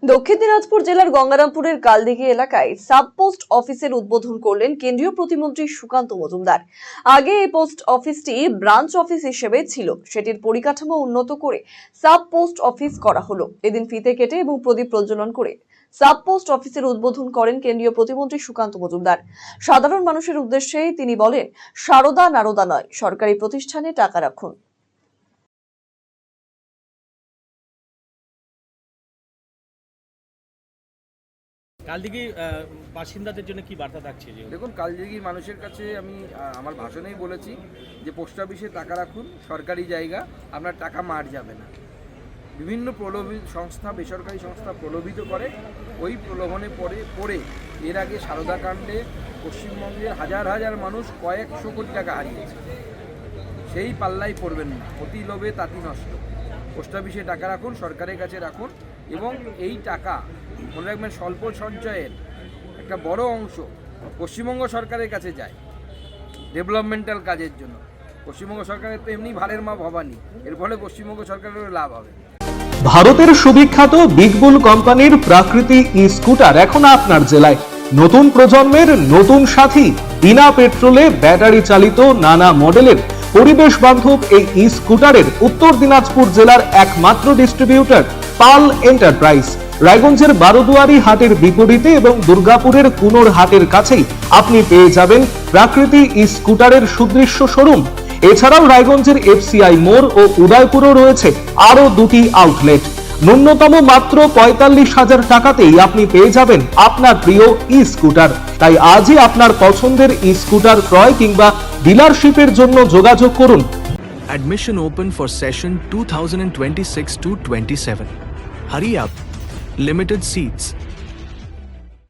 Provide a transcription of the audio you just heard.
দক্ষিণ দিনাজপুর জেলার গঙ্গারামপুরের কালদিঘি এলাকায় সাব পোস্ট অফিসের উদ্বোধন করলেন কেন্দ্রীয় প্রতিমন্ত্রী সুকান্ত মজুমদার। আগে এই পোস্ট অফিসটি ব্রাঞ্চ অফিস হিসেবে ছিল, সেটির পরিকাঠামো উন্নত করে সাব পোস্ট অফিস করা হলো। এদিন ফিতে কেটে এবং প্রদীপ প্রজ্বলন করে সাব পোস্ট অফিসের উদ্বোধন করেন কেন্দ্রীয় প্রতিমন্ত্রী সুকান্ত মজুমদার। সাধারণ মানুষের উদ্দেশ্যে তিনি বলেন, সারদা নারদা নয়, সরকারি প্রতিষ্ঠানে টাকা রাখুন। কালদিঘি বাসিন্দাদের জন্য কি বার্তা থাকছে? দেখুন, কালদিঘির মানুষের কাছে আমি আমার ভাষণেই বলেছি যে পোস্ট অফিসে টাকা রাখুন, সরকারি জায়গা, আপনার টাকা মার যাবে না। বিভিন্ন প্রলোভিত সংস্থা, বেসরকারি সংস্থা প্রলোভিত করে, ওই প্রলোভনে পড়ে এর আগে সারদা কাণ্ডে পশ্চিমবঙ্গের হাজার হাজার মানুষ কয়েকশো কোটি টাকা হারিয়েছে। সেই পাল্লাই পড়বেন না, অতি লোভে তাঁতি নষ্ট। পোস্ট অফিসে টাকা রাখুন, সরকারের কাছে রাখুন, এবং এই টাকা মনে রাখবেন স্বল্প সঞ্চয়ের একটা বড় অংশ পশ্চিমবঙ্গ সরকারের কাছে যায় ডেভেলপমেন্টাল কাজের জন্য। পশ্চিমবঙ্গ সরকারের তো এমনি ভারের মা ভবানী, এর ফলে পশ্চিমবঙ্গ সরকারেরও লাভ হবে। ভারতের সুবিখ্যাত বিগ বুল কোম্পানির প্রাকৃতি ই স্কুটার এখন আপনার জেলায়। নতুন প্রজন্মের নতুন সাথী, বিনা পেট্রোলে ব্যাটারি চালিত নানা মডেলের পরিবেশ বান্ধব এই ই স্কুটারের উত্তর দিনাজপুর জেলার একমাত্র ডিস্ট্রিবিউটর পাল এন্টারপ্রাইজ। রায়গঞ্জের বারোদুয়ারি হাটের বিপরীতে এবং দুর্গাপুরের কুনোর হাটের কাছেই আপনি পেয়ে যাবেন প্রাকৃতি ই স্কুটারের সুদৃশ্য শোরুম। এছাড়াও রায়গঞ্জের এফসিআই মোড় ও উদয়পুরও রয়েছে আরো দুটি আউটলেট। ন্যূনতম মাত্র ৪৫,০০০ টাকাতেই আপনি পেয়ে যাবেন আপনার প্রিয় ই স্কুটার। তাই আজই আপনার পছন্দের ই স্কুটার ক্রয় কিংবা ডিলারশিপের জন্য যোগাযোগ করুন। Admission open for session 2026 to 27. Hurry up. Limited seats.